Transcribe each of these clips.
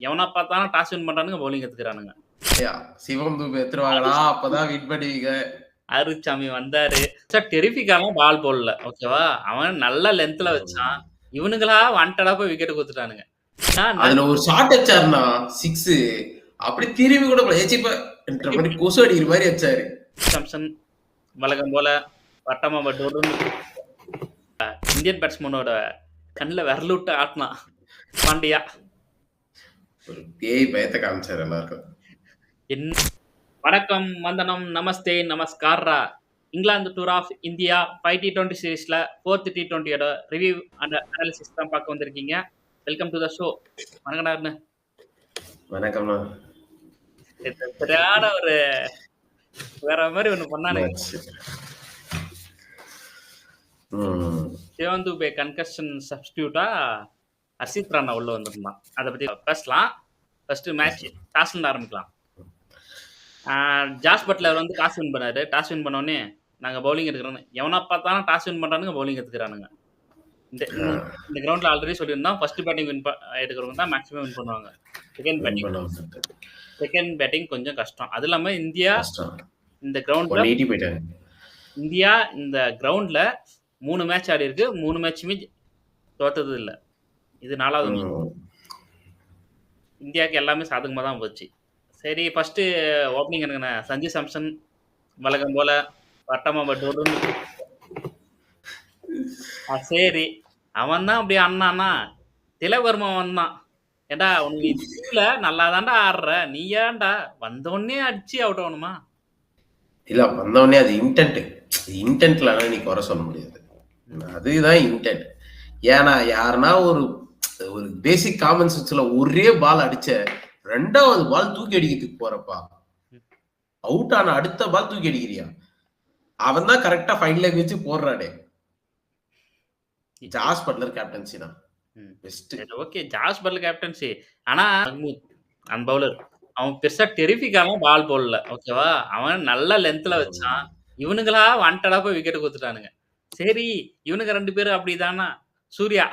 எவன பார்த்தாலும் toss win பண்றானுங்க, bowling கத்துக்கிறானுங்க. யா, சிவம் தூபி எடுத்துருவாங்களா? அப்பதான் வின் பண்ணுவீங்க. அருட்சாமி வந்தாரு. டெரிஃபிக்காலாம் பால் போடல. ஓகேவா? அவன் நல்ல லென்த்ல வச்சான். இவனுங்களா வாண்டடா போய் விக்கெட் குடுத்துட்டானுங்க. அதுல ஒரு ஷாட் அடிச்சாருன்னா 6 அப்படி திரும்பி கூட போல. ஏச்சிப்ப என்ற மாதிரி கொசு அடிக்கிற மாதிரி அடிச்சாரு. சாம்சன் வழக்கம் போல வட்டமா பட்டோடுன்னு இந்தியன் பேட்ஸ்மேனோட கண்ணுல விரல் விட்டு ஆட்டினான் பாண்டியா. ஒரு பேய் பயத்தை காமிச்சாரு எல்லாருக்கும். வணக்கம், வந்தனம், நமஸ்தே, நமஸ்காரா. England tour of India 5 T20 சீரீஸ்ல 4th T20யோட ரிவ்யூ அண்ட் அனாலிசிஸ் தான் பார்க்க வந்திருக்கீங்க. Welcome to the show. வணக்கம்ண்ணா. வணக்கம்ண்ணா. சரியான ஒரு வேற மாதிரி ஒண்ணு பண்ணானுங்க. சிவன் துபே கன்கஷன் சப்ஸ்டியூட்டா ஹர்ஷித் ராணா உள்ள வந்திருந்தான். அதை பத்தி பேசலாம். ஃபர்ஸ்ட் மேட்ச் டாஸ்ல ஆரம்பிக்கலாம். ஜாஸ் பட்லர் வந்து டாஸ் வின் பண்ணாரு. டாஸ் வின் பண்ணோடனே நாங்க பவுலிங் எடுக்கிறோம். எவனா பார்த்தாலும் டாஸ் வின் பண்றானுங்க, பவுலிங் எடுத்துக்கிறானுங்க. இந்த கிரவுண்ட்ல ஆல்ரெடி சொல்லியிருந்தோம், ஃபர்ஸ்ட் பேட்டிங் வின் எடுக்கிறவங்க தான் மேக்ஸிமம் வின் பண்ணுவாங்க. செகண்ட் பேட்டிங் கொஞ்சம் கஷ்டம். அது இல்லாம இந்தியா இந்த கிரவுண்ட்ல 3 மேட்ச் ஆடி இருக்கு. 3 மேட்சுமே தோத்தது இல்லை. இது 4வது. இந்தியாவுக்கு எல்லாமே சாதகமா தான் போச்சு. சரி, ஃபர்ஸ்ட் ஓப்பனிங் எனக்கு சஞ்சு சாம்சன் வழக்கம் போல வட்டமா பட்டோடுன்னு. சரி, அவன் தான் அப்படி அண்ணானா திலவர்மா வந்தான். ஏண்டா உனக்கு இதுல நல்லா தாண்டா ஆடுற, நீ ஏன்டா வந்தோடனே அடிச்சு அவுட் ஆகணுமா? இல்ல, வந்தோடனே அது இன்டென்ட்ல நீ குறை சொல்ல முடியாது. அதுதான் இன்டென்ட். ஏன்னா யாருன்னா ஒரு பேசிக் காமன் சென்ஸ்ல ஒரே பால் அடிச்ச 2வது பால் தூக்கி அடிக்கிறதுக்கு போறப்பா, அவுட் ஆன அடுத்த பால் தூக்கி அடிக்கிறியா? அவன் தான் கரெக்டா ஃபைன் லெக் வச்சு போடுறாடே. ஜாஸ் பட்லர் கேப்டன்சி தான் best. Okay, Jos Buttler captaincy. ஆனா அந்த பவுலர் அவன் பெருசா டெரிஃபிக்காலாம் பால் போடல. ஓகேவா? அவன் நல்ல லென்த்ல வச்சான். இவனுங்களா வாண்டடா போய் விக்கெட் குடுத்துட்டானுங்க. சரி, இவனுங்க 2 பேரும் அப்படிதானா? சூர்யா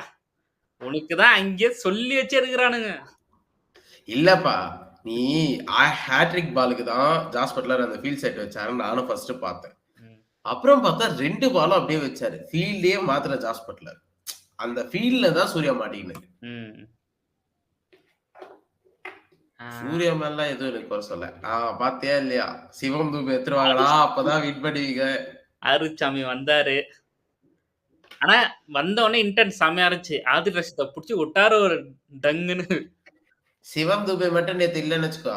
உனக்கு தான் அங்கேயே சொல்லி வச்சு இருக்கிறானுங்க. இல்லப்பா, நீ ஹேட்ரிக் பாலுக்கு தான் ஜாஸ் பட்லர் அந்த ஃபீல்ட் செட் வச்சாரு. நானும் ஃபர்ஸ்ட் பார்த்தேன். அப்புறம் பார்த்தா 2 பாலும் அப்படியே வச்சாரு. ஃபீல்டே மாத்திர ஜாஸ் பட்லர். அந்த ஃபீல்ட்ல தான் சூர்யா மாட்டிக்கினது. சூர்யா மேல எதுவும் எனக்கு குறை சொல்ல. பாத்தியா இல்லையா? சிவம் தூபி எடுத்துருவாங்களா? அப்பதான் வின் பண்ணுவீங்க. அருட்சாமி வந்தாரு. ஆனா வந்த உடனே இன்டென்ட் செம்மையா இருந்துச்சு. ஆதில் ரஷீத புடிச்சு விட்டாரு ஒரு டங்குன்னு. சிவம் துபே மட்டும் நேத்து இல்லன்னு வச்சுக்கோ,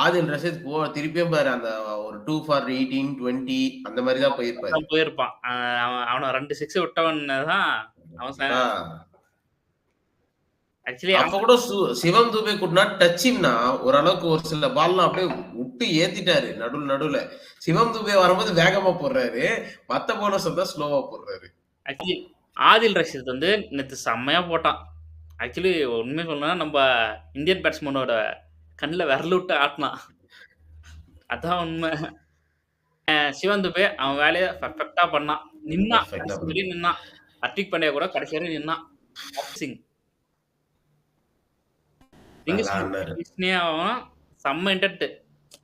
ஆதில் ரஷீத் திருப்பியும் பாரு அந்த ஒரு 2 for 18, 20 அந்த மாதிரி தான் போயிருப்பான். அவன 2 6 விட்டவன் தான் அவன். ஆக்சுவலி அப்ப கூட சிவம் Dubey could not touch him னா ஓரளவுக்கு ஒரு சில பால்லாம் அப்படியே விட்டு ஏத்திட்டாரு நடுவுல. சிவம் துபே வரும்போது வேகமா போடுறாரு, மத்த போனஸ் தான் ஸ்லோவா போடுறாரு. ஆக்சுவலி ஆதில் ரஷீத் வந்து நேத்து செம்மையா போட்டான். ஆக்சுவலி உண்மையை சொல்லணும்னா நம்ம இந்தியன் பேட்ஸ்மேனோட கண்ணில் விரல் விட்டு ஆட்டினான். அதான் உண்மை. சிவன் துபே அவன் வேலையை பர்ஃபெக்டா பண்ணான். நின்னான். ஹர்திக் பாண்டியா கூட கடைசி வரை நின்னான். அவன் செம்ம இன்டென்ட்.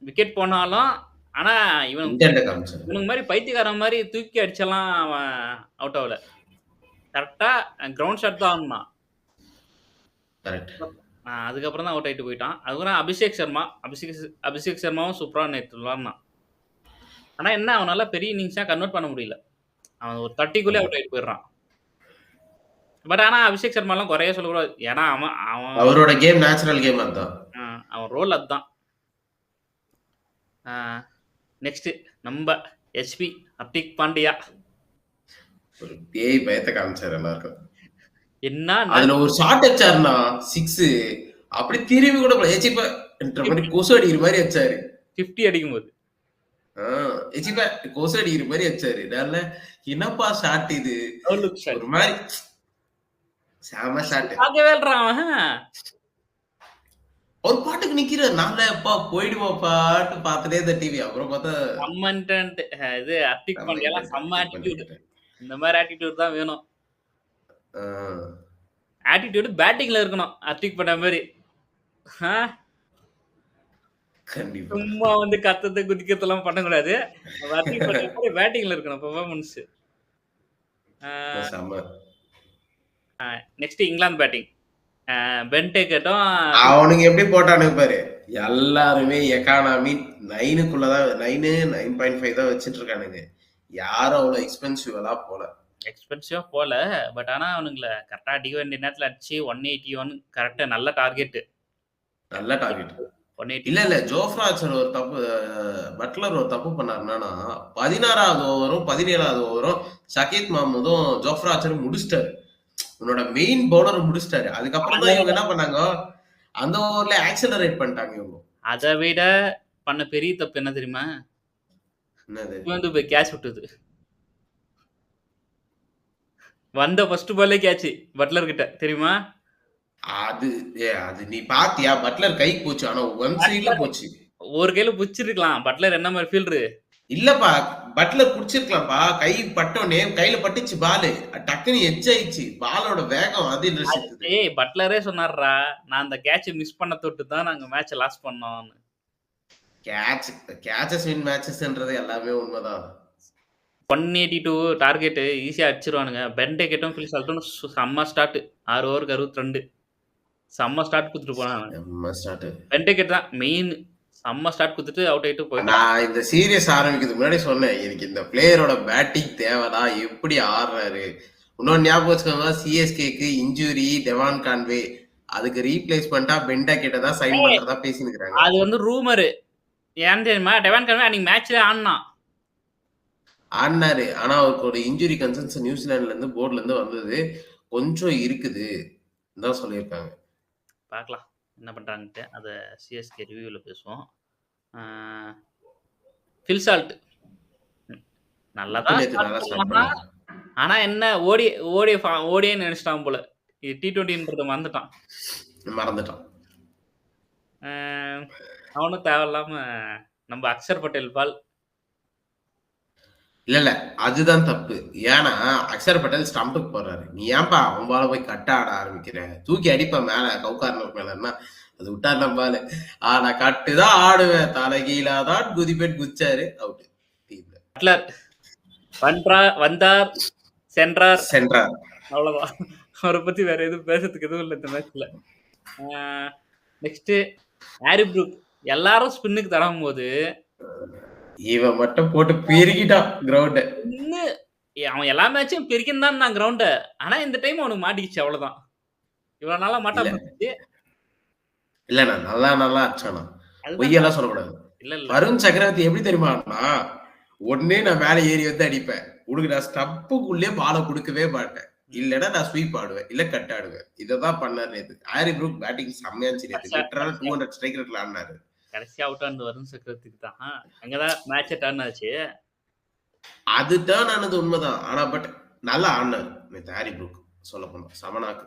விக்கெட் போனாலும் ஆனா இவனுக்கு மாதிரி பைத்தியக்காரன் மாதிரி தூக்கி அடிச்செல்லாம் அவன் அவுட் ஆகல. கரெக்டா கிரவுண்ட் ஷாட் தான் ஆனான். அதுக்கப்புறம் தான் அவுட் ஆயிட்டு போயிட்டான். அதுக்கப்புறம் அபிஷேக் சர்மாவும் சூப்பரா நேற்று விளாட்னான். ஆனா என்ன, அவனால பெரிய இன்னிங்ஸா கன்வெர்ட் பண்ண முடியல. அவன் ஒரு 30க்குள்ளே அவுட் ஆயிட்டு போயிடுறான். பட் ஆனா அபிஷேக் சர்மாலாம் குறைய சொல்லக்கூடாது. ஏன்னா அவரோட கேம் நேச்சுரல் கேம் அதான். அவன் ரோல் அதுதான். நெக்ஸ்ட் நம்ம HP ஹர்திக் பாண்டியா. ஒரு பேய் பயத்தை காமிச்சாரு எல்லாருக்கும். என்ன அதுல ஒரு ஷாட் அடிச்சாருன்னா 6 அப்படி திரும்பி கூட போல. ஏச்சிப்ப என்ற மாதிரி கொசு அடிக்கிற மாதிரி அடிச்சாரு. 50 அடிக்கும் போது ஏச்சிப்ப கொசு அடிக்கிற மாதிரி அடிச்சாரு. என்னப்பா ஷாட் இது? ஒரு மாதிரி சாம ஷாட். ஒரு பாட்டுக்கு நிக்கிற நாங்க எப்பா போயிடுவோப்பாட்டு பார்த்துட்டே இந்த டிவி. அப்புறம் பார்த்தா இது ஹர்திக் பாண்டியா செம்ம ஆட்டிடியூட். இந்த மாதிரி ஆட்டிடியூட் தான் வேணும். ஆட்டிடியூட் பேட்டிங்ல இருக்கணும் ஹர்திக் பாண்டியா மாதிரி. ஆ கண்டிப்பா. சும்மா வந்து கத்துறது, குதிக்கிறதெல்லாம் பண்ணக்கூடாது. பேட்டிங் பண்ற மாரி பேட்டிங்ல இருக்கணும் பெர்ஃபார்மன்ஸ். ஆ செம்ம. Next England batting. பென் டேக்கர்டும் அவனுங்க எப்படி போட்டானுங்க பாரு. எல்லாருமே எக்கானமி 9க்குள்ள தான் 9, 9.5 தான் வச்சுட்டு இருக்கானுங்க. யாரும் அவ்வளோ எக்ஸ்பென்சிவ் போல. எக்ஸ்பென்சிவா போல. பட் ஆனா அவனுங்கள கரெக்ட்டா அடிக்க வேண்டிய நேரத்துல அடிச்சு 181 கரெக்ட்டா நல்ல டார்கெட். நல்ல டார்கெட். 180 இல்ல, இல்ல. ஜோஃப்ரா ஆர்ச்சர் ஒரு தப்பு பட்லர் ஒரு தப்பு பண்ணாரு. என்னன்னா, 16வது ஓவரும், 17வது ஓவரும் சகீத் மஹ்மூதும் ஜோஃப்ரா ஆர்ச்சரும் முடிச்சுட்டாரு. உன்னோட மெயின் பவுலர முடிச்சுட்டாரு. அதுக்கப்புறம் அத தான் இவங்க என்ன பண்ணாங்க, அந்த ஓவர்ல ஆக்ஸலரேட் பண்ணிட்டாங்க இவங்க. அத விட பண்ண பெரிய தப்பு என்ன தெரியுமா? என்னது? வந்து போய் கேட்ச் விட்டது. வந்த ஃபர்ஸ்ட் பாலே கேட்ச் பட்லர் கிட்ட தெரியுமா? அது அது நீ பாத்தியா? பட்லர் கைக்கு போச்சு. ஆனா ஒன் சைடுல பட்லர் போச்சு. ஒரு கையில புடிச்சிருக்கலாம். பட்லர் என்ன மாரி ஃபீல்டரு? இல்லப்பா, பட்லர் புடிச்சிருக்கலாம்ப்பா. கை பட்டோனே கையில பட்டுச்சு பாலு. டக்குன்னு எட்ஜ் ஆயிடுச்சு. பாலோட வேகம் அது ரசித்தது. ஏய் பட்லரே சொன்னார்றா, நான் அந்த கேட்ச மிஸ் பண்ண தொட்டு தான் நாங்க மேட்ச லாஸ் பண்ணோம்னு. கேட்ச் கேட்சஸ் வின் மேட்சஸ்ன்றது எல்லாமே உண்மைதான். 182 டார்கெட் ஈஸியா அடிச்சிருவானுங்க. பென் டேக்கெட்டும், பில் சால்ட்டும் செம்ம ஸ்டார்ட். 6 ஓவருக்கு 62. செம்ம ஸ்டார்ட் குடுத்துட்டு போனாங்க. செம்ம ஸ்டார்ட். பென் டேக்கெட் தான் மெயின். செம்ம ஸ்டார்ட் குடுத்துட்டு அவுட் ஆயிட்டு போயிட்டான். நான் இந்த சீரியஸ் ஆரம்பிக்கிறதுக்கு முன்னாடி சொன்னேன், எனக்கு இந்த பிளேயரோட பேட்டிங் தேவைடா, எப்படி ஆடுறாரு. இன்னொன்னு ஞாபகம் வச்சுக்கோங்க, சிஎஸ்கேக்கு இன்ஜுரி டெவான் கான்வே, அதுக்கு ரீப்ளேஸ்மெண்டா பென் டேக்கெட்ட தான் சைன் பண்றதா பேசினுக்கிறாங்க. அது வந்து ரூமரு. ஏன்னு தெரியுமா? டெவான் கான்வே அன்னைக்கு மேட்ச்ல ஆடுனான். ஆடினாரு. ஆனா அவருக்கு ஒரு இன்ஜுரி கன்சர்ன்ஸ் நியூசிலாந்துல இருந்து போர்டுல இருந்து வந்தது. கொஞ்சம் இருக்குது தான் சொல்லியிருக்காங்க. பார்க்கலாம் என்ன பண்றாங்கன்ட்டு. அத சிஎஸ்கே ரிவ்யூல பேசுவோம். பில் சால்ட் நல்லா தான் நேத்து நல்லா ஸ்டார்ட் பண்ணாங்க. ஆனா என்ன ஓடியே நினைச்சிட்டான் போல. இது T20ன்றத மறந்துட்டான். மறந்துட்டான். அவனும் தேவையில்லாம நம்ம அக்ஷர் பட்டேல் பால். இல்ல அதுதான் தப்பு. ஏன்னா அக்ஷர் பட்டேல் ஸ்டம்புக்கு போறாரு. நீ ஏன்பா அவன் பால போய் கட்ட ஆட ஆரம்பிக்கிற? தூக்கி அடிப்ப மேல கவுகார்னர் மேலன்னா அது விட்டார் நம்பால. ஆனா கட்டுதான் ஆடுவேன், தலைகீழாதான் குதிப்பேன் குதிச்சாரு, அவுட். பட்லர் வந்தார் சென்றார் சென்றார். அவ்வளவுதான். அவரை பத்தி வேற எதுவும் பேசுறதுக்கு எதுவும் இல்லை இந்த மேட்ச்ல. நெக்ஸ்ட் ஹாரி ப்ரூக் எல்லாரும் ஸ்பின்னுக்கு தரும் போது இவன் மட்டும் போட்டு பெருகிட்டான் கிரவுண்ட். அவன் எல்லா மேட்சும் பெருக்கின்னு தான் கிரவுண்ட. ஆனா இந்த டைம் அவனுக்கு மாட்டிக்கிச்சு அவ்வளவுதான். இவ்வளவு நாளா மாட்டா போச்சு. இல்ல நான் நல்லா அடிச்சானா, பொய்யெல்லாம் சொல்லக்கூடாது. இல்ல இல்ல வருண் சக்கரவர்த்தி எப்படி தெரியுமாண்ணா, ஒன்னே நான் மேல ஏறி வந்து அடிப்பேன், உனக்கு நான் ஸ்டம்புக்குள்ளே பாலை கொடுக்கவே மாட்டேன், இல்லன்னா நான் ஸ்வீப் ஆடுவேன், இல்ல கட் ஆடுவேன். இததான் பண்ணாரு நேத்து. ஹாரி ப்ரூக் பேட்டிங் செம்மையா இருந்துச்சு நேத்து. லிட்டரலா 200 ஸ்ட்ரைக் ரேட்ல ஆடினாரு. கடைசி அவுட் ஆனது வருண் சக்கரவர்த்திக்கு தான். அங்கதான் மேட்சே டர்ன் ஆச்சு. அது டர்ன் ஆனது உண்மைதான். ஆனா பட் நல்லா ஆடினாரு நேத்து ஹாரி ப்ரூக். சொல்ல போனா சமனாக்கு.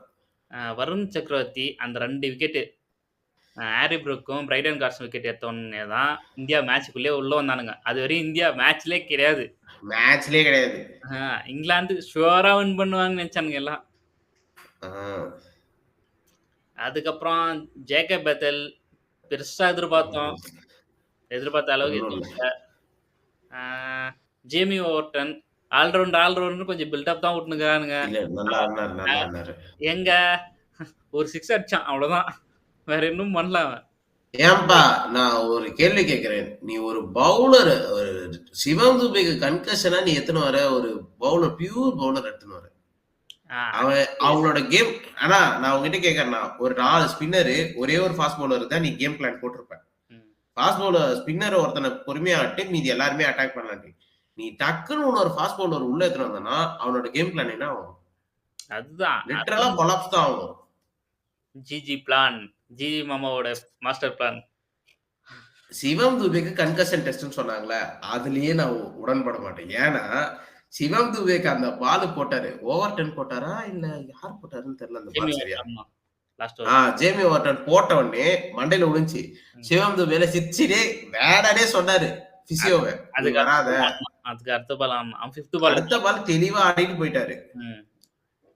வருண் சக்கரவர்த்தி அந்த 2 விக்கெட் ஹாரி ப்ரூக்கும் பிரைடன் கார்சன் விக்கெட் எடுத்தோன்னே தான் இந்தியா மேட்சுக்குள்ளே உள்ள வந்தானுங்க. அது வரையும் இந்தியா மேட்ச்லே கிடையாது. மேட்ச்லயே கிடையாது. இங்கிலாந்து ஷுவரா வின் பண்ணுவாங்கன்னு நினைச்சானுங்க எல்லாம். அதுக்கப்புறம் ஜேக்கப் பெத்தல் பெருசா எதிர்பார்த்தோம். எதிர்பார்த்த அளவுக்கு எதுவும் இல்லை. ஜேமி ஓவர்டன் ஆல்ரவுண்டர் கொஞ்சம் பில்டப் தான் விட்டுனுக்கிறானுங்க. எங்க ஒரு 6 அடிச்சான் அவ்வளவுதான். வேற இன்னும் பண்ணலாம். ஏன்பா நான் ஒரு கேள்வி கேட்கிறேன். நீ ஒரு பவுலர், ஒரு சிவம் துபேக்கு கன்கஷனா நீ எத்தனை வர, ஒரு பவுலர் பியூர் பவுலர் எத்தனை வர, அவன் அவங்களோட கேம். ஆனா நான் உங்ககிட்ட கேட்கறேன்னா, ஒரு 4 ஸ்பின்னரு ஒரே ஒரு ஃபாஸ்ட் பவுலர் தான் நீ கேம் பிளான் போட்டிருப்பேன். ஃபாஸ்ட் பவுலர் ஸ்பின்னர் ஒருத்தனை பொறுமையா ஆட்டு மீதி எல்லாருமே அட்டாக் பண்ணலாம். நீ டக்குன்னு ஒரு ஃபாஸ்ட் பவுலர் உள்ள எடுத்துட்டு வந்தனா அவனோட கேம் பிளான் என்ன ஆகும்? அதுதான் லிட்டரலா கொலாப்ஸ் தான் ஆகும். ஜிஜி பிளான், ஜிஜி மாமாவோட மாஸ்டர் பிளான். சிவம் துபேக்கு கன்கஷன் டெஸ்ட்னு சொன்னாங்களே, அதுலயே நான் உடன்பட மாட்டேன். ஏன்னா சிவம் துபேக்கு அந்த பால் போட்டாரு, ஓவர்டன் போட்டாரா இல்ல யார் போட்டாருன்னு தெரியல அந்த பால் சரியா. ஜேமி ஓவர்டன் போட்ட உடனே மண்டையில விழுந்துச்சு. சிவம் துபேல சிரிச்சிட்டே வேடனே சொன்னாரு பிசியோவை, அது வராத. அதுக்கு அடுத்த பால் 5th பால் அடுத்த பால் தெளிவா ஆடிட்டு போயிட்டாரு.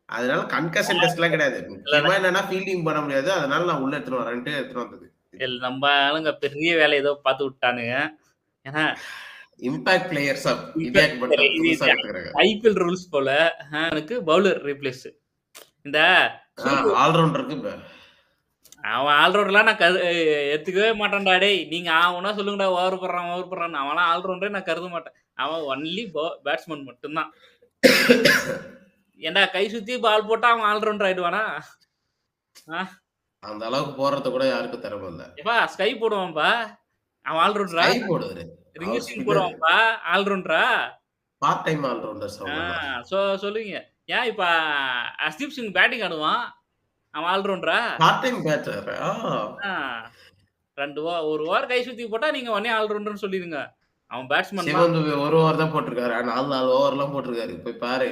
அதனால கன்கஷன் டெஸ்ட்லாம் கிடையாது. இல்ல முக்கியமா என்னன்னா ஃபீல்டிங் பண்ண முடியாது. அதனால நான் உள்ள எடுத்துட்டு வரேன்ட்டு எடுத்துட்டு வந்தது. இது. நம்ம ஆளுங்க பெரிய வேலை ஏதோ பார்த்து விட்டானுங்க. ஏன்னா இம்பாக்ட் பிளேயர்ஸா இந்தியாக்கு இம்பாக்ட் மட்டும் இது புதுசா இது எடுத்துக்கிறாங்க. ஐபிஎல் ரூல்ஸ் போல. அவனுக்கு பவுலர் ரீப்ளேஸ். இந்த சூரிய ஆல்ரவுண்டருக்கு அவன் ஆல்ரவுண்டர்லாம் நான் எடுத்துக்கவே மாட்டேன்டா டேய். நீங்க ஆவுன்னா சொல்லுங்கடா ஓவர் போடுறான், ஓவர் போடுறான்னு. அவன்லாம் ஆல்ரவுண்டரே நான் கருத மாட்டேன். அவன் ஒன்லி பேட்ஸ்மேன் மட்டும் தான். ஏன்டா கை சுத்தி பால் போட்டா அவன் ஆல்ரவுண்டர் ஆயிடுவானா? ஆ அந்த அளவுக்கு போறது கூட யாருக்கும் திறமை இல்ல. எப்பா ஸ்கை போடுவான்பா. அவன் ஆல்ரவுண்டரா? ஸ்கை போடுவாரு. ரிங்கு அவர் சிங் ஸ்பின்னரு. போடுவான்பா. ஆல்ரவுண்டரா? பார்ட் டைம் ஆல்ரவுண்டர்ஸ் ஆ அவங்கலாம். சொல்லுவீங்க. ஏன் இப்ப ஹர்ஷ்தீப் சிங் பேட்டிங் ஆடுவான். அவன் ஆல்ரவுண்டரா? Part time batter. ஆ 2 1 ஓவர் கை சுத்தி போட்டா நீங்க உடனே ஆல்ரவுண்டர்ன்னு சொல்லிருங்க. அவன் பேட்ஸ்மேன் தான். சிவன் துபே 1 ஓவர் தான் போட்டிருக்காரு. 4 ஓவர்லாம் போட்டிருக்காரு. போய் பாரு.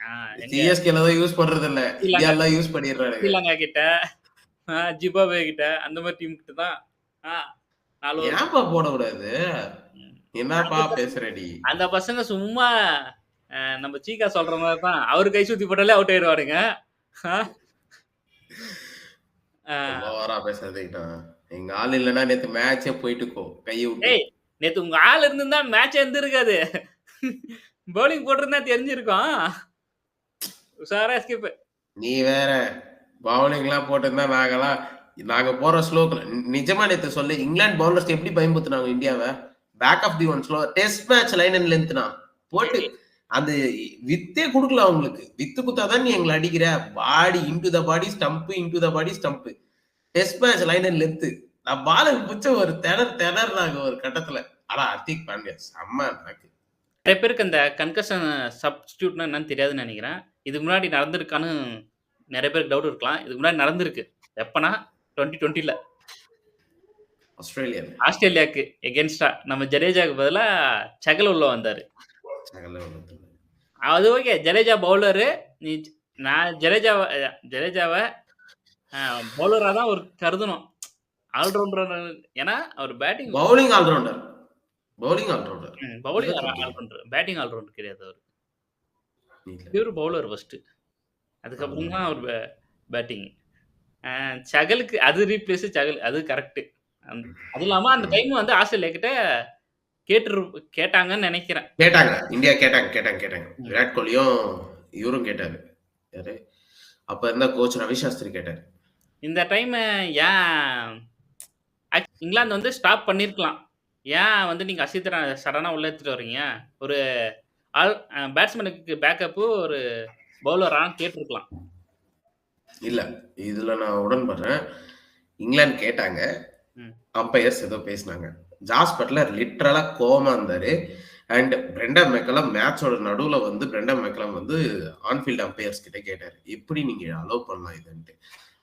ஆ எங்க சிஎஸ்கேல தான் யூஸ் பண்றது இல்ல. ஸ்ரீலங்கா இந்தியால தான் யூஸ் பண்ணிடுறானுங்க. ஸ்ரீலங்கா கிட்ட, ஜிம்பாப்வே கிட்ட அந்த மாரி டீம் கிட்ட தான். ஆ 4 ஓவர். ஏன்பா போடக்கூடாது? என்னப்பா அந்த பேசுற நீ? அந்த பசங்க சும்மா நம்ம சீக்கா சொல்ற மாரி தான். அவரு கை சுத்தி போட்டாலே அவுட் ஆயிருவானுங்க. ஆ ஆ ஓவரா பேசாதீங்கடா. எங்க ஆள் இல்லன்னா நேத்து மேட்சே போயிட்டுக்கோ. கைய விட்டு. ஏய் நேத்து உங்க ஆள் இருந்திருந்தா மேட்ச் இருந்திருக்காது. பவுலிங் போட்டிருந்தா தெரிஞ்சிருக்கும். உஷாரா எஸ்கேப். நீ வேற பவுலிங்லாம் போட்டிருந்தா நாங்க போற ஸ்லோக்ல நிஜமா நேத்து சொல்லு இங்கிலாந்து பவுலர்ஸ் எப்படி பயன்படுத்துனாங்க இந்தியாவ? Back of the one slow test match line and லென்த்னா போட்டு அந்த வித்தே குடுக்கல அவங்களுக்கு. வித்து குத்தாதான் நீ எங்களை அடிக்கிற. Body into the body stump into the body stump. Test match line and length. நான் பால புச்ச ஒரு திணறாங்க ஒரு கட்டத்துல. ஆனா ஹர்திக் பாண்டியா செம்ம நாக்கு. நெறைய பேருக்கு அந்த கன்கஷன் சப்ஸ்டிடியூட்னா என்னன்னு தெரியாதுன்னு நெனைக்கிறேன். இதுக்கு முன்னாடி நடந்திருக்கான்னு நெறைய பேருக்கு டவுட் இருக்கலாம். இதுக்கு முன்னாடி நடந்திருக்கு. எப்பன்னா 2020ல ஆஸ்திரேலியா ஆஸ்திரேலியாக்கு எகென்ஸ்டா நம்ம ஜடேஜாக்கு பதிலா சகல் உள்ள வந்தாரு. அது ஓகே. ஜடேஜா பவுலரு. நீ நான் ஜடேஜாவ பவுலரா தான் ஒரு கருதணும். ஆல்ரவுண்டர் ஏன்னா அவர் batting bowling allrounder. Bowling allrounder. Bowling allrounder. Batting allrounder கிடையாது அவரு. Pure bowler first. அதுக்கப்புறம் தான் அவர் பேட்டிங். சகலுக்கு அது ரீப்ளேஸ் சகல் அது கரெக்ட். அது இல்லாம அந்த டைம் வந்து ஆஸ்திரேலியா கிட்ட கேட்டாங்கன்னு நினைக்கிறேன். கேட்டாங்க. இந்தியா கேட்டாங்க. விராட் கோலியும் இவரும் கேட்டாரு. யாரு? அப்ப இருந்த கோச் ரவி சாஸ்திரி கேட்டாரு. இந்த டைம் ஏன் இங்கிலாந்து வந்து ஸ்டாப் பண்ணிருக்கலாம். ஏன் வந்து நீங்க அசித் சடனா உள்ள எடுத்துட்டு வர்றீங்க? ஒரு பேட்ஸ்மேனுக்கு பேக்கப் ஒரு பவுலரா கேட்டிருக்கலாம். இல்ல. இதுல நான் உடன்படுறேன். இங்கிலாந்து கேட்டாங்க. அம்பையர்ஸ் ஏதோ பேசினாங்க. ஜாஸ் பட்லர் லிட்டரலா கோவமா இருந்தாரு. அண்ட் பிரெண்டன் மெக்கலம் மேட்சோட நடுவுல வந்து பிரெண்டன் மெக்கலம் வந்து ஆன்ஃபீல்ட் அம்பையர்ஸ் கிட்ட கேட்டாரு. எப்படி நீங்க அலோவ் பண்ணலாம் இதுன்ட்டு.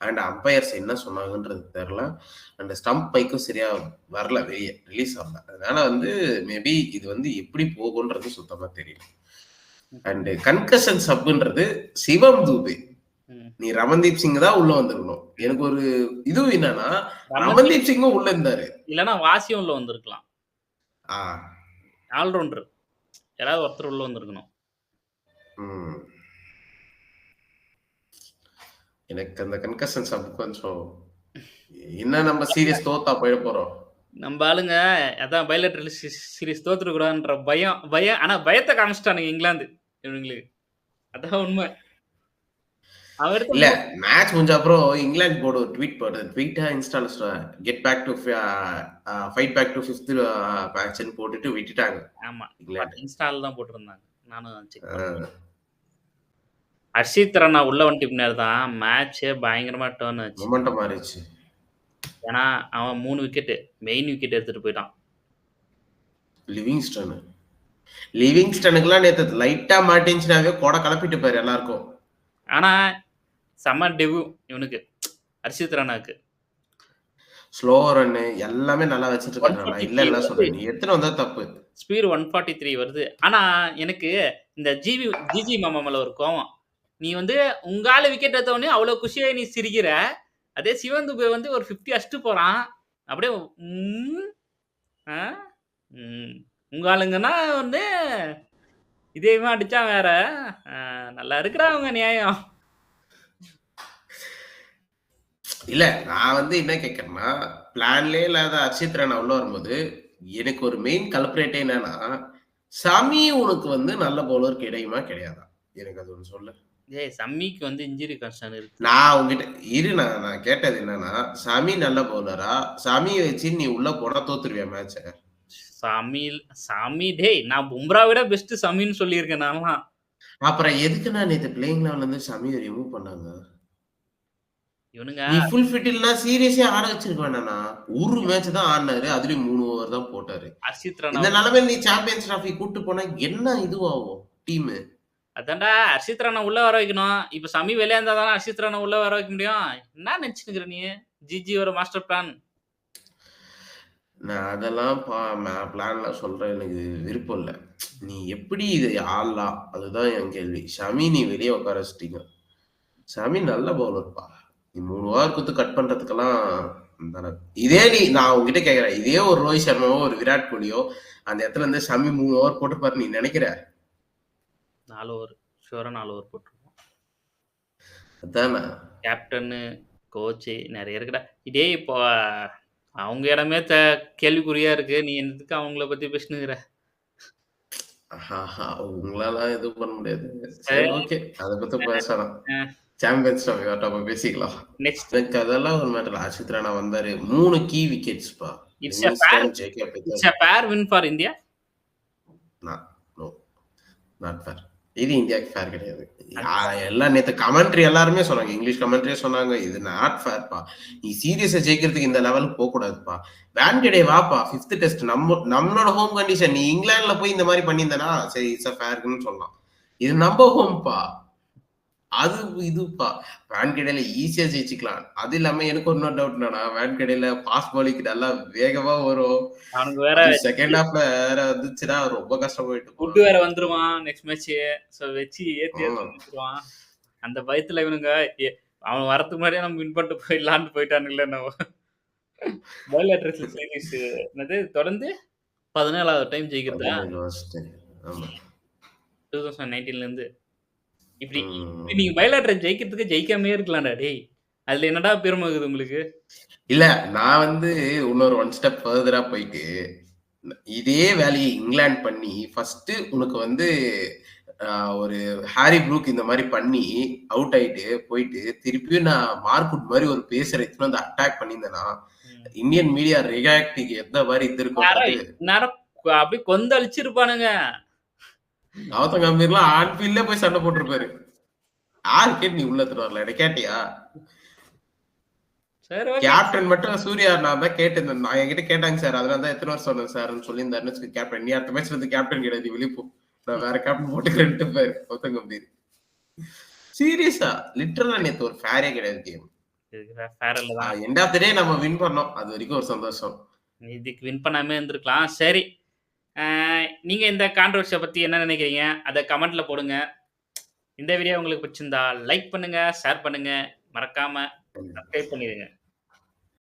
அண்ட் அம்பையர்ஸ் என்ன சொன்னாங்கன்றது தெரியல. அண்ட் ஸ்டம்ப் மைக்கும் சரியா வரல, வெளியே ரிலீஸ் ஆகல. அதனால வந்து மேபி இது வந்து எப்படி போகுன்றது சுத்தமா தெரியல. அண்ட் கன்கஷன் சப்ன்றது சிவம் தூபே. நீ ரமன்தீப் சிங் தான் உள்ள வந்திருக்கணும். எனக்கு ஒரு இது என்னன்னா ரமன்தீப் சிங்கும் உள்ள இருந்தாரு. இல்லனா வாசியும் உள்ள வந்திருக்கலாம். ஆல்ரவுண்டர் யாராவது ஒருத்தர் உள்ள வந்திருக்கணும். எனக்கு அந்த கன்கஷன் சப் கொஞ்சம் என்ன நம்ம சீரியஸ் தோத்தா போயிட போறோம். நம்ம ஆளுங்க அதான் பைலேட்டரல் சீரிஸ் தோத்துடக்கூடாதுன்ற பயம். ஆனா பயத்தை காமிச்சிட்டானுங்க இங்கிலாந்து இவங்களுக்கு. அதான் உண்மை. இல்ல மேட்ச் முடிஞ்ச அப்புறம் இங்கிலாந்து போர்டு ஒரு ட்வீட் போடுறது. ட்வீட்டா இன்ஸ்டால get back to fight back to 5th மேட்ச்னு போட்டுட்டு விட்டுட்டாங்க. ஆமா. இன்ஸ்டால தான் போட்டுருந்தாங்க. நானும் செக் பண்ணேன். ஹர்ஷித் ராணா உள்ள வந்துட்டு பின்னாடி தான் மேட்சே பயங்கரமா டர்ன் ஆச்சு. மொமெண்டம் மாறிச்சு. ஏன்னா அவன் 3 விக்கெட் மெயின் விக்கெட் எடுத்துட்டு போயிட்டான். லிவிங்ஸ்டனுக்குலாம் நேத்து லைட்டா மாட்டின்ச்சுனாவே கொடை கலப்பிட்டு போயிரு எல்லாருக்கும். ஆனா செம்ம டெபு இவனுக்கு ஹர்ஷித் ராணாக்கு. ஸ்லோ ரன் எல்லாமே நல்லா வச்சிட்டு இருக்காங்க. இல்ல சொல்றேன். நீ எடுத்துட்டு வந்தா தப்பு. ஸ்பீட் 143 வருது. ஆனா எனக்கு இந்த ஜிஜி மாமா மேல ஒரு கோவம். நீ வந்து உங்கால விக்கெட் எடுத்தவொடனே அவ்வளவு குஷியா நீ சிரிக்கிற. அதே சிவன் துபே வந்து ஒரு 50 அடிச்சுட்டு போறான். அப்படியே உங்க ஆளுங்கன்னா வந்து இதேமா அடிச்சா வேற நல்லா இருக்கிறா அவங்க நியாயம். இல்ல நான் வந்து என்ன கேட்கிறேன்னா, பிளான்லயே இல்லாத அர்ஷித் ராணா உள்ள வரும்போது, எனக்கு ஒரு மெயின் கல்ப்ரேட்டே என்னன்னா, சமி உனக்கு வந்து நல்ல பவுலர் கிடைக்குமா? கிடையாதா? எனக்கு அது ஒண்ணு சொல்லு. ஏய் சம்மிக்கு வந்து இன்ஜுரி கன்சர்ன் இருக்கு. நான் உன்கிட்ட இரு நான் நான் கேட்டது என்னன்னா, சமி நல்ல பவுலரா? சமிய வச்சு நீ உள்ள போனா தோத்துருவியா மேட்ச்ச? சமி டேய் நான் பும்ரா விட பெஸ்ட் சமின்னு சொல்லியிருக்கேன் நான்லாம். அப்புறம் எதுக்குண்ணா நேத்து பிளேயிங் 11ல இருந்து சமிய ரிமூவ் பண்ணாங்க? இவனுங்க நீ ஃபுல் ஃபிட் இல்லன்னா சீரியஸே ஆட வச்சிருக்க வேணாண்ணா. ஒரு மேட்ச் தான் ஆடுனாரு. அதுலயும் 3 ஓவர் தான் போட்டாரு. அர்ஷித் ராணா இந்த நிலைமையில நீ சாம்பியன்ஸ் டிராஃபி கூட்டு போனா என்ன இதுவாகும் டீமு? அதான்டா அர்ஷித் ராணா உள்ள வர வைக்கணும். இப்ப சமி வெளிய இருந்தா தானே அர்ஷித் ராணா உள்ள வர வைக்க முடியும். என்ன நினைச்சுட்டு இருக்கிற நீ? ஜிஜியோட மாஸ்டர் பிளான். நான் அதெல்லாம் பிளான்லாம் சொல்ற எனக்கு விருப்பம் இல்ல. நீ எப்படி இத ஆடலாம்? அதுதான் என் கேள்வி. ஷமி நீ வெளிய உட்கார வச்சுட்டீங்க. ஷமி நல்ல பவுலர்ப்பா. நீ 3 ஓவர் குடுத்து கட் பண்றதுக்கெல்லாம் இதே நான் உன்கிட்ட கேட்கிறேன். இதே ஒரு ரோஹித் சர்மாவோ, ஒரு விராட் கோலியோ அந்த இடத்துல இருந்து ஷமி 3 ஓவர் போட்டுப்பாரு நீ நினைக்கிற? 4 ஓவர். ஷூரா 4 ஓவர் போட்டுருவோம். அதானே. கேப்டனு, கோச்சு நெறைய இருக்குடா. டேய் இப்போ அவங்க இடமே கேள்விக்குறியா இருக்கு. நீ என்னத்துக்கு அவங்கள பத்தி பேசினுக்கிற? உங்களால எதுவும் பண்ண முடியாது. சரி சரி. ஓகே. அத பத்தி பேசலாம். அ சாம்பியன்ஸ் டிராஃபி வரட்டும் அப்ப பேசிக்கலாம். நெக்ஸ்ட் எனக்கு அதெல்லாம் ஒரு மேட்டர் இல்ல. அர்ஷித் ராணா வந்தாரு. 3 கீ விக்கெட்ஸ்ப்பா. It's a fair Livingstone, Jacob it's a fair win for India. No not fair. இது இந்தியாவுக்கு ஃபேர் கிடையாது. எல்லாம் நேத்து கமெண்ட்ரி எல்லாருமே சொன்னாங்க. இங்கிலீஷ் கமெண்ட்ரியே சொன்னாங்க. இது நாட் ஃபேர்ப்பா. நீ சீரியஸா ஜெயிக்கிறதுக்கு இந்த லெவலுக்கு போக கூடாதுப்பா. வான்கடே வாப்பா 5th டெஸ்ட் நம்மளோட ஹோம் கண்டிஷன். நீ இங்கிலாந்துல போய் இந்த மாதிரி பண்ணியிருந்தனா சரி இட்ஸ் ஃபேர்னு சொல்லலாம். இது நம்ம ஹோம்ப்பா. அது இதுப்பா. வான்கடேல ஈஸியா ஜெயிச்சுக்கலாம். அது இல்லாம எனக்கு இன்னொரு டவுட் என்னன்னா, வான்கடேல ஃபாஸ்ட் பாலிங் நல்லா வேகமா வரும். அவனுக்கு வேற அது செகண்ட் ஹாஃப்ல வேற வந்துச்சுன்னா ரொம்ப கஷ்டமாயிட்டு ஃபுட் வேற வந்துருவான் நெக்ஸ்ட் மேட்ச். சோ வச்சு ஏத்தி வந்துருவான். அந்த பயத்துல இவனுங்க அவன் வரதுக்கு முன்னாடியே நம்ம வின் பண்ணிட்டு போயிடலான்னு போயிட்டானுங்களே என்னவோ. பயோலாட்ரல் சீரிஸ் என்னது தொடர்ந்து 17வது டைம் ஜெயிக்கிறதா 17 வருஷத்து. ஆமா. 2019ல இருந்து. இப்படி ம். இப்படி நீங்க பயோலாட்ரல் ஜெயிக்கிறதுக்கு ஜெயிக்காமயே இருக்கலாம்டா டேய். அதுல என்னடா பெருமை இருக்குது உங்களுக்கு? இல்ல நான் வந்து இன்னொரு 1 ஸ்டெப் ஃபர்தரா போயிட்டு, இதே வேலைய இங்கிலாந்து பண்ணி ஃபர்ஸ்ட் உனக்கு வந்து ஒரு ஹாரி ப்ரூக் இந்த மாரி பண்ணி அவுட் ஆயிட்டு போயிட்டு, திருப்பியும் நான் மார்க்வுட் மாரி ஒரு பேசர எடுத்துட்டு வந்து அட்டாக் பண்ணியிருந்தேன்னா, இந்தியன் மீடியா ரியாக்டிங் எந்த மாரி இருந்திருக்கும்ன்றது நேரம் அப்படியே கொந்தளிச்சிருப்பானுங்க. கௌதம் கம்பீர்லாம் ஆன் ஃபீல்ட்ல போய் சண்டை போட்டிருப்பாரு. யாரு கேட்டு நீ உள்ள எடுத்துட்டு வரல? என்ன கேட்டியா? சரி ஓகே. கேப்டன் மட்டும் சூர்யா நான் தான் கேட்டிருந்தேன். நான் என்கிட்ட கேட்டாங்க சார். அதனால தான் எத்தன வருஷம் சொன்னேன் சார்ன்னு சொல்லியிருந்தாருன்னு வச்சுக்க கேப்டன். நீ அடுத்த மேட்ச்ல இருந்து கேப்டன் கிடையாது. வெளிய போ. நான் வேற கேப்டன் போட்டுக்கிறேன்ட்டு பாரு கௌதம் கம்பீர். சீரியஸா லிட்டரலா நேத்து ஒரு ஃபேரே கிடையாது கேம். இதுக்கு ஃபேர் இல்ல தான். எண்ட் ஆஃப் தி டே நம்ம வின் பண்ணோம். அது வரைக்கும் ஒரு சந்தோஷம். இதுக்கு வின் பண்ணாமயே இருந்திருக்கலாம். சரி. நீங்க இந்த கான்ட்ரோவர்சிய பத்தி என்ன நினைக்கிறீங்க? அத கமெண்ட்ல போடுங்க. இந்த வீடியோ உங்களுக்கு பிடிச்சிருந்தா லைக் பண்ணுங்க, ஷேர் பண்ணுங்க. மறக்காம சப்ஸ்கிரைப் பண்ணிடுங்க.